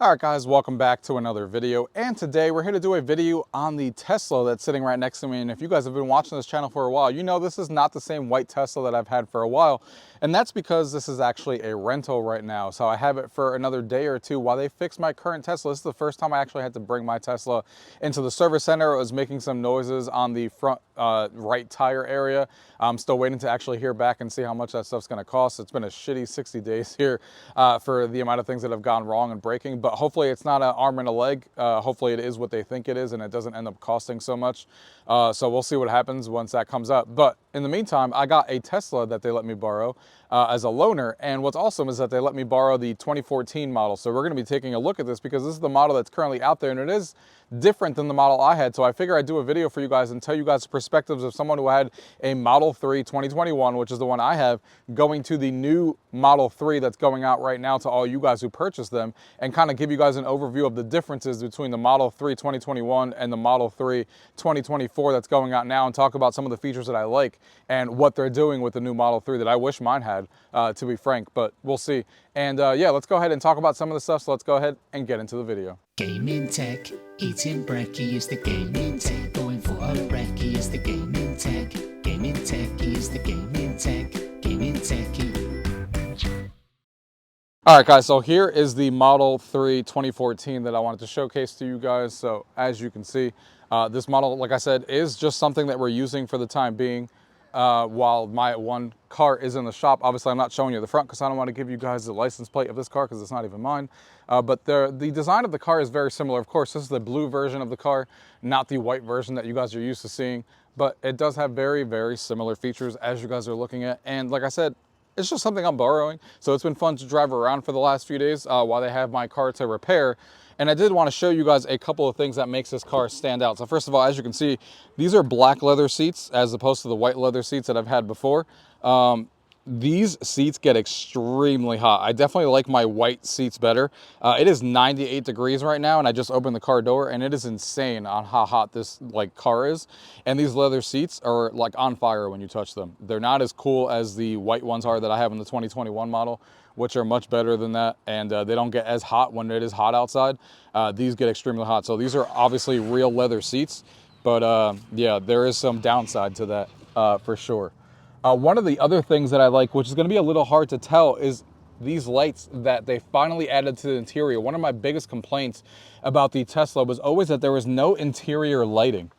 All right, guys, welcome back to another video. And today we're here to do a video on the Tesla that's sitting right next to me. And if you guys have been watching this channel for a while, you know this is not the same white Tesla that I've had for a while. And that's because this is actually a rental right now. So I have it for another day or two while they fix my current Tesla. This is the first time I actually had to bring my Tesla into the service center. It was making some noises on the front right tire area. I'm still waiting to actually hear back and see how much that stuff's going to cost. It's been a shitty 60 days here for the amount of things that have gone wrong and breaking, but hopefully it's not an arm and a leg. Hopefully it is what they think it is and it doesn't end up costing so much. So we'll see what happens once that comes up. But in the meantime, I got a Tesla that they let me borrow as a loaner. And what's awesome is that they let me borrow the 2014 model. So we're going to be taking a look at this because this is the model that's currently out there and it is different than the model I had. So I figure I'd do a video for you guys and tell you guys perspectives of someone who had a Model 3 2021, which is the one I have, going to the new Model 3 that's going out right now to all you guys who purchased them, and kind of give you guys an overview of the differences between the Model 3 2021 and the Model 3 2024 that's going out now, and talk about some of the features that I like and what they're doing with the new Model 3 that I wish mine had, to be frank, but we'll see. And yeah, let's go ahead and talk about some of the stuff. So let's go ahead and get into the video. Gaming tech, eating brekkie is the gaming tech. Going for a brekkie is the gaming tech. Gaming techie is the gaming tech. Gaming techie. All right, guys, so here is the Model 3 2014 that I wanted to showcase to you guys. So as you can see, this model, like I said, is just something that we're using for the time being while my one car is in the shop. Obviously, I'm not showing you the front because I don't want to give you guys the license plate of this car because it's not even mine. But the design of the car is very similar. Of course, this is the blue version of the car, not the white version that you guys are used to seeing. But it does have very, very similar features as you guys are looking at. And like I said, it's just something I'm borrowing. So it's been fun to drive around for the last few days while they have my car to repair. And I did want to show you guys a couple of things that makes this car stand out. So first of all, as you can see, these are black leather seats as opposed to the white leather seats that I've had before. These seats get extremely hot. I definitely like my white seats better. It is 98 degrees right now, and I just opened the car door, and it is insane on how hot this car is. And these leather seats are like on fire when you touch them. They're not as cool as the white ones are that I have in the 2021 model, which are much better than that, and they don't get as hot when it is hot outside. These get extremely hot. So these are obviously real leather seats, but yeah, there is some downside to that for sure. One of the other things that I like, which is going to be a little hard to tell, is these lights that they finally added to the interior. One of my biggest complaints about the Tesla was always that there was no interior lighting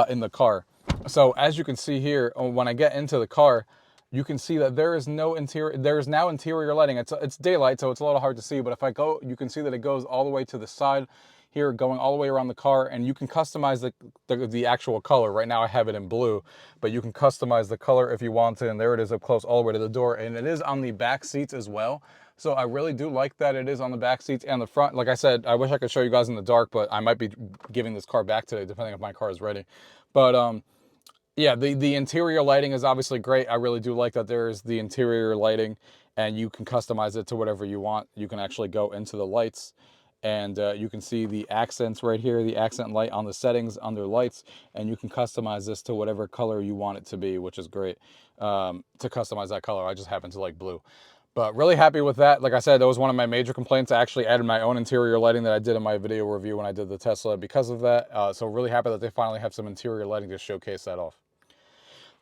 in the car. So as you can see here, when I get into the car, you can see that there is no interior. There is now interior lighting. It's daylight, so it's a little hard to see. But if I go, you can see that it goes all the way to the side here, going all the way around the car, and you can customize the actual color. Right now I have it in blue, but you can customize the color if you want to, and there it is up close all the way to the door, and it is on the back seats as well. So I really do like that it is on the back seats and the front. Like I said, I wish I could show you guys in the dark, but I might be giving this car back today, depending if my car is ready. But yeah, the interior lighting is obviously great. I really do like that there's the interior lighting, and you can customize it to whatever you want. You can actually go into the lights, and you can see the accents right here, the accent light on the settings under lights, and you can customize this to whatever color you want it to be, which is great to customize that color. I just happen to like blue. But really happy with that. Like I said, that was one of my major complaints. I actually added my own interior lighting that I did in my video review when I did the Tesla because of that. So really happy that they finally have some interior lighting to showcase that off.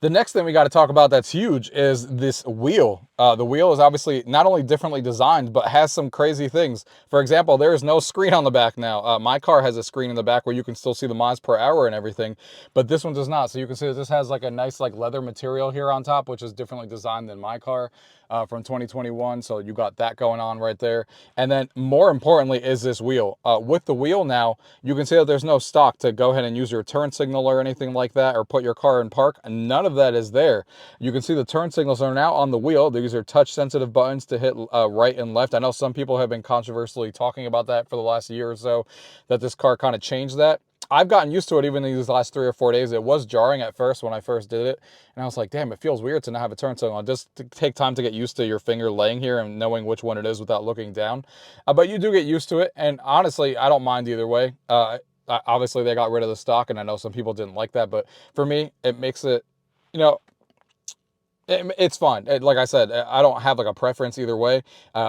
The next thing we got to talk about that's huge is this wheel. The wheel is obviously not only differently designed, but has some crazy things. For example, there is no screen on the back now. My car has a screen in the back where you can still see the miles per hour and everything, but this one does not. So you can see that this has like a nice like leather material here on top, which is differently designed than my car from 2021. So you got that going on right there. And then more importantly is this wheel. With the wheel now, you can see that there's no stock to go ahead and use your turn signal or anything like that, or put your car in park. None of that is there. You can see the turn signals are now on the wheel. These are touch sensitive buttons to hit right and left. I know some people have been controversially talking about that for the last year or so, that this car kind of changed that. I've gotten used to it even these last 3 or 4 days. It was jarring at first when I first did it, and I was like, damn, it feels weird to not have a turn signal. Just take time to get used to your finger laying here and knowing which one it is without looking down. But you do get used to it, and honestly, I don't mind either way. Obviously, they got rid of the stock, and I know some people didn't like that, but for me, it makes it, you know, It's fine. Like I said, I don't have like a preference either way.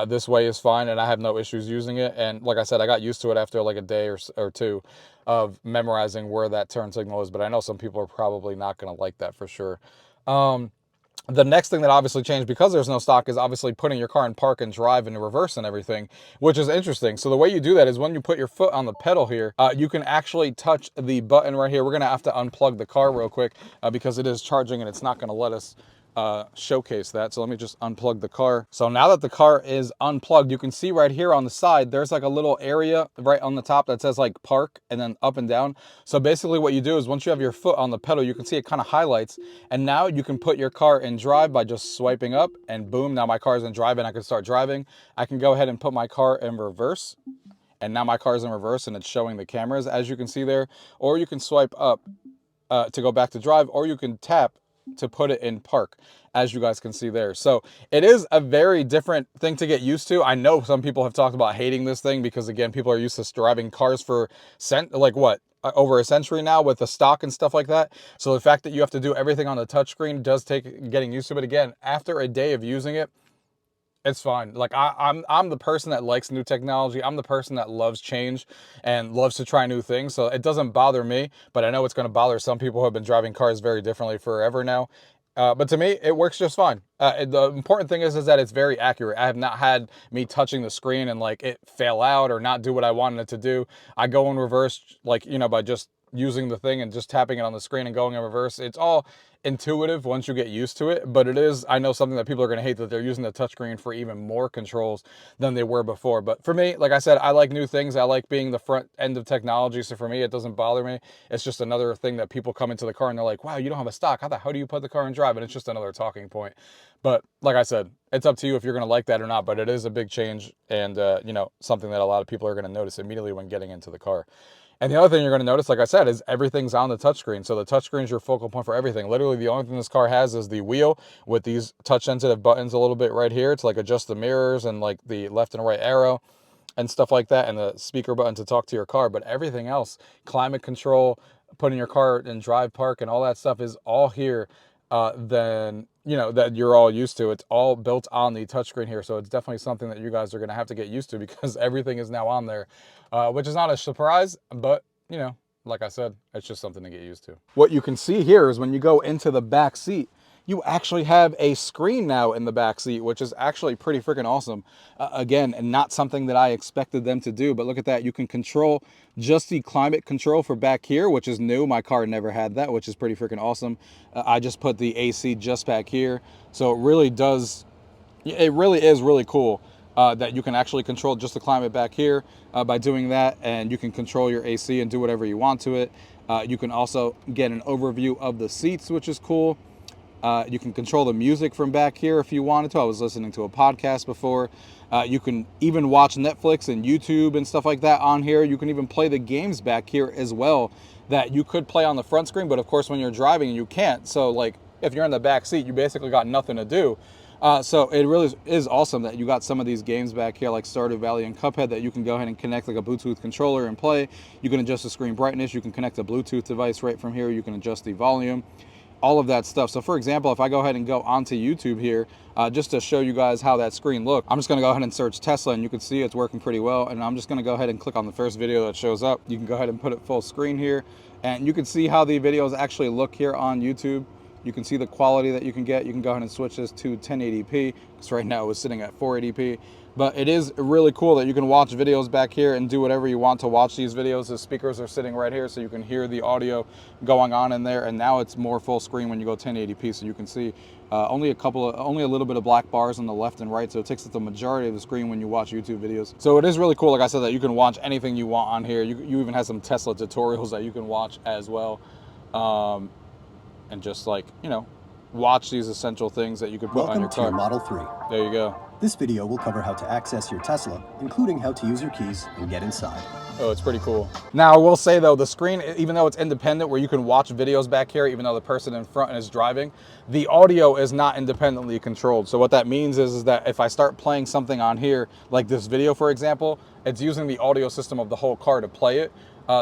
This way is fine, and I have no issues using it. And like I said, I got used to it after like a day or two of memorizing where that turn signal is. But I know some people are probably not going to like that for sure. The next thing that obviously changed because there's no stock is obviously putting your car in park and drive and reverse and everything, which is interesting. So the way you do that is when you put your foot on the pedal here, you can actually touch the button right here. We're going to have to unplug the car real quick because it is charging and it's not going to let us showcase that. So let me just unplug the car. So now that the car is unplugged, you can see right here on the side, there's like a little area right on the top that says like park and then up and down. So basically what you do is once you have your foot on the pedal, you can see it kind of highlights, and now you can put your car in drive by just swiping up, and boom, now my car is in drive and I can start driving. I can go ahead and put my car in reverse, and now my car is in reverse and it's showing the cameras as you can see there. Or you can swipe up to go back to drive, or you can tap to put it in park, as you guys can see there. So it is a very different thing to get used to. I know some people have talked about hating this thing because, again, people are used to driving cars for over a century now with the stock and stuff like that. So the fact that you have to do everything on the touchscreen does take getting used to. But again, after a day of using it, it's fine. Like I'm the person that likes new technology. I'm the person that loves change and loves to try new things. So it doesn't bother me, but I know it's going to bother some people who have been driving cars very differently forever now. But to me, it works just fine. The important thing is that it's very accurate. I have not had me touching the screen and like it fail out or not do what I wanted it to do. I go in reverse, like, you know, by just using the thing and just tapping it on the screen and going in reverse. It's all intuitive once you get used to it, but it is, I know, something that people are going to hate, that they're using the touchscreen for even more controls than they were before. But for me, like I said, I like new things. I like being the front end of technology. So for me, it doesn't bother me. It's just another thing that people come into the car and they're like, wow, you don't have a stock. How the hell do you put the car in drive? And it's just another talking point. But like I said, it's up to you if you're going to like that or not, but it is a big change, and you know, something that a lot of people are going to notice immediately when getting into the car. And the other thing you're going to notice, like I said, is everything's on the touchscreen. So the touchscreen is your focal point for everything. Literally, the only thing this car has is the wheel with these touch-sensitive buttons a little bit right here to like adjust the mirrors and like the left and right arrow and stuff like that, and the speaker button to talk to your car. But everything else, climate control, putting your car in drive, park, and all that stuff is all here. Then, you know, that you're all used to. It's all built on the touchscreen here. So it's definitely something that you guys are going to have to get used to because everything is now on there, which is not a surprise, but, you know, like I said, it's just something to get used to. What you can see here is when you go into the back seat, you actually have a screen now in the back seat, which is actually pretty freaking awesome. Again, and not something that I expected them to do, but look at that. You can control just the climate control for back here, which is new. My car never had that, which is pretty freaking awesome. I just put the AC just back here. So it really is really cool that you can actually control just the climate back here by doing that, and you can control your AC and do whatever you want to it. You can also get an overview of the seats, which is cool. You can control the music from back here if you wanted to. I was listening to a podcast before. You can even watch Netflix and YouTube and stuff like that on here. You can even play the games back here as well that you could play on the front screen, but of course when you're driving you can't. So like if you're in the back seat, you basically got nothing to do. So it really is awesome that you got some of these games back here like Stardew Valley and Cuphead that you can go ahead and connect like a Bluetooth controller and play. You can adjust the screen brightness. You can connect a Bluetooth device right from here. You can adjust the volume, all of that stuff. So for example, if I go ahead and go onto YouTube here, just to show you guys how that screen looks, I'm just going to go ahead and search Tesla, and you can see it's working pretty well. And I'm just going to go ahead and click on the first video that shows up. You can go ahead and put it full screen here, and you can see how the videos actually look here on YouTube. You can see the quality that you can get. You can go ahead and switch this to 1080p because right now it was sitting at 480p. But it is really cool that you can watch videos back here and do whatever you want to watch these videos. The speakers are sitting right here so you can hear the audio going on in there. And now it's more full screen when you go 1080p, so you can see only a little bit of black bars on the left and right. So it takes up the majority of the screen when you watch YouTube videos. So it is really cool, like I said, that you can watch anything you want on here. You even have some Tesla tutorials that you can watch as well. And just like, you know, watch these essential things that you could put on your car. Welcome to Model 3. There you go. This video will cover how to access your Tesla, including how to use your keys and get inside. Oh, it's pretty cool. Now, I will say though, the screen, even though it's independent where you can watch videos back here, even though the person in front is driving, the audio is not independently controlled. So what that means is that if I start playing something on here, like this video, for example, it's using the audio system of the whole car to play it.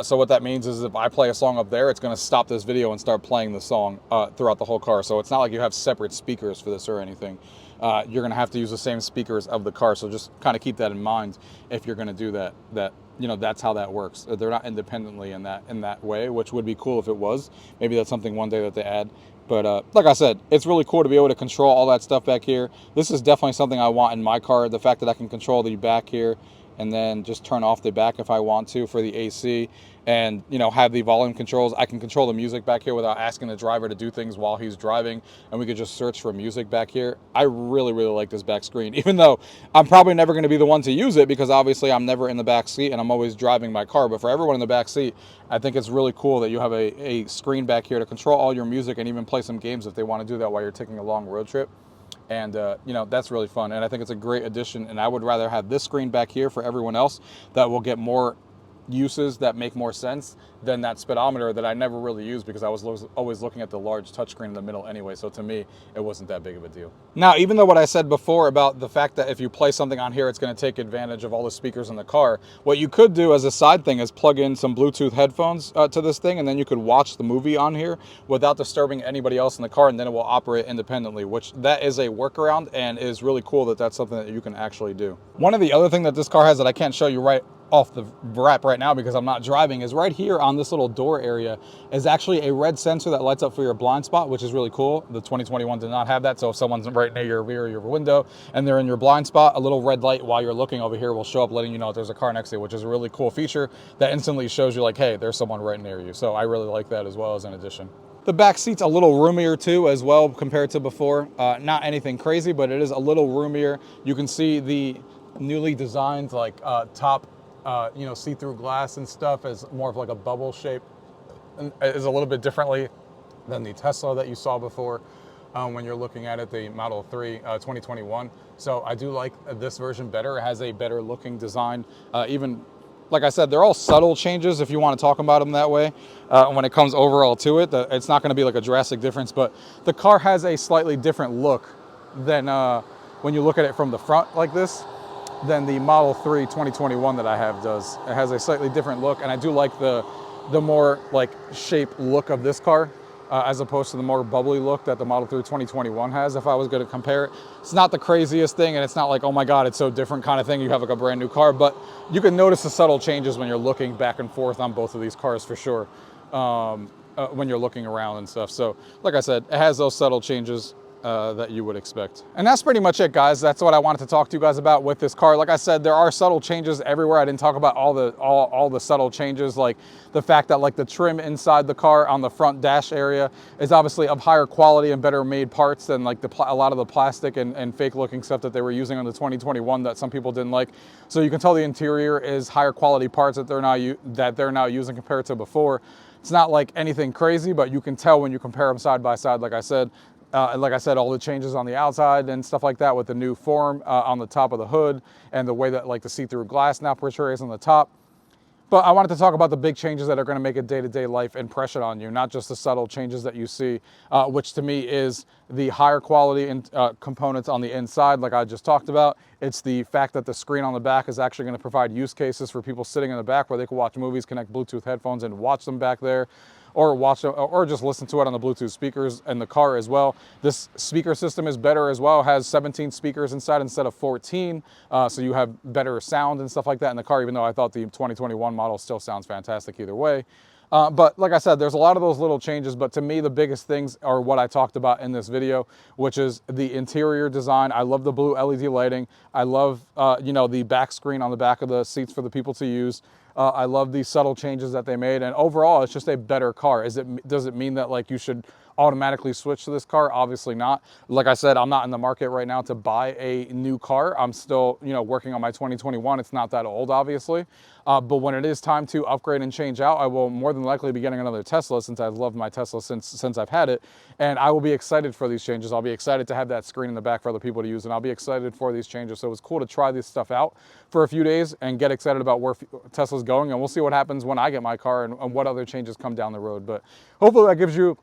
So what that means is if I play a song up there, it's going to stop this video and start playing the song throughout the whole car. So it's not like you have separate speakers for this or anything. You're going to have to use the same speakers of the car. So just kind of keep that in mind if you're going to do that. You know, that's how that works. They're not independently in that way, which would be cool if it was. Maybe that's something one day that they add. But like I said, it's really cool to be able to control all that stuff back here. This is definitely something I want in my car. The fact that I can control the back here and then just turn off the back if I want to for the AC, and you know, have the volume controls. I can control the music back here without asking the driver to do things while he's driving, and we could just search for music back here. I really like this back screen, even though I'm probably never going to be the one to use it because obviously I'm never in the back seat and I'm always driving my car. But for everyone in the back seat, I think it's really cool that you have a screen back here to control all your music and even play some games if they want to do that while you're taking a long road trip. And, you know, that's really fun. And I think it's a great addition. And I would rather have this screen back here for everyone else that will get more uses that make more sense than that speedometer that I never really used because I was always looking at the large touchscreen in the middle anyway. So to me, it wasn't that big of a deal. Now, even though what I said before about the fact that if you play something on here, it's going to take advantage of all the speakers in the car, what you could do as a side thing is plug in some Bluetooth headphones to this thing, and then you could watch the movie on here without disturbing anybody else in the car, and then it will operate independently, which that is a workaround and is really cool that that's something that you can actually do. One of the other thing that this car has that I can't show you right off the wrap right now because I'm not driving is right here on this little door area is actually a red sensor that lights up for your blind spot, which is really cool. The 2021 did not have that. So if someone's right near your rear or your window and they're in your blind spot, a little red light while you're looking over here will show up letting you know if there's a car next to you, which is a really cool feature that instantly shows you like, hey, there's someone right near you. So I really like that as well as an addition. The back seat's a little roomier too as well compared to before. Not anything crazy, but it is a little roomier. You can see the newly designed like top you know, see-through glass and stuff is more of like a bubble shape, and is a little bit differently than the Tesla that you saw before when you're looking at it, the Model 3 2021. So I do like this version better. It has a better looking design. Even like I said, they're all subtle changes if you want to talk about them that way. When it comes overall to it, it's not going to be like a drastic difference, but the car has a slightly different look than when you look at it from the front like this than the Model 3 2021 that I have does. It has a slightly different look, and I do like the more like shape look of this car as opposed to the more bubbly look that the Model 3 2021 has. If I was going to compare it, it's not the craziest thing, and it's not like, oh my God, it's so different kind of thing. You have like a brand new car, but you can notice the subtle changes when you're looking back and forth on both of these cars for sure. When you're looking around and stuff. So like I said, it has those subtle changes that you would expect. And that's pretty much it, guys. That's what I wanted to talk to you guys about with this car. Like I said, there are subtle changes everywhere. I didn't talk about all the subtle changes, like the fact that like the trim inside the car on the front dash area is obviously of higher quality and better made parts than like a lot of the plastic and fake looking stuff that they were using on the 2021 that some people didn't like. So you can tell the interior is higher quality parts that they're now using compared to before. It's not like anything crazy, but you can tell when you compare them side by side, like I said. And like I said, all the changes on the outside and stuff like that with the new form on the top of the hood and the way that like the see-through glass now portrays on the top. But I wanted to talk about the big changes that are going to make a day-to-day life impression on you, not just the subtle changes that you see, which to me is the higher quality components on the inside, like I just talked about. It's the fact that the screen on the back is actually going to provide use cases for people sitting in the back where they can watch movies, connect Bluetooth headphones and watch them back there. Or watch it, or just listen to it on the Bluetooth speakers in the car as well. This speaker system is better as well. It has 17 speakers inside instead of 14, so you have better sound and stuff like that in the car, even though I thought the 2021 model still sounds fantastic either way. But like I said, there's a lot of those little changes, but to me, the biggest things are what I talked about in this video, which is the interior design. I love the blue LED lighting. I love, you know, the back screen on the back of the seats for the people to use. I love these subtle changes that they made, and overall, it's just a better car. Does it mean that like you should automatically switch to this car. Obviously not. Like I said, I'm not in the market right now to buy a new car. I'm still, you know, working on my 2021. It's not that old, obviously. But when it is time to upgrade and change out, I will more than likely be getting another Tesla, since I've loved my Tesla since I've had it. And I will be excited for these changes. I'll be excited to have that screen in the back for other people to use, and I'll be excited for these changes. So it was cool to try this stuff out for a few days and get excited about where Tesla's going. And we'll see what happens when I get my car and what other changes come down the road. But hopefully that gives you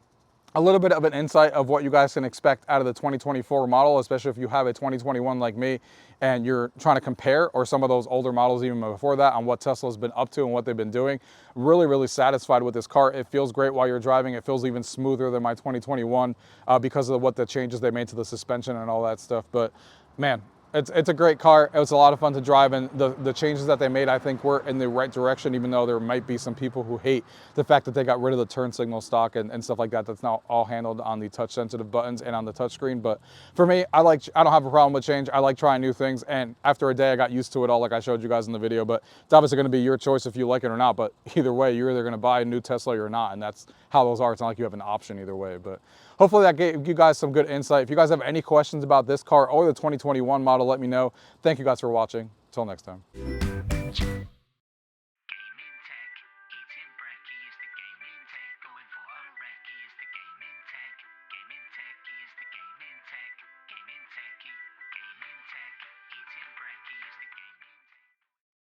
a little bit of an insight of what you guys can expect out of the 2024 model, especially if you have a 2021 like me and you're trying to compare, or some of those older models even before that, on what Tesla's been up to and what they've been doing. Really, really satisfied with this car. It feels great while you're driving. It feels even smoother than my 2021 because of what the changes they made to the suspension and all that stuff. But man, it's a great car. It was a lot of fun to drive, and the changes that they made, I think, were in the right direction, even though there might be some people who hate the fact that they got rid of the turn signal stock and stuff like that. That's now all handled on the touch sensitive buttons and on the touchscreen. But for me, I don't have a problem with change. I like trying new things, and after a day I got used to it all, like I showed you guys in the video. But it's obviously going to be your choice if you like it or not. But either way, you're either going to buy a new Tesla or you're not, and that's how those are. It's not like you have an option either way. But hopefully that gave you guys some good insight. If you guys have any questions about this car or the 2021 model, let me know. Thank you guys for watching. Until next time.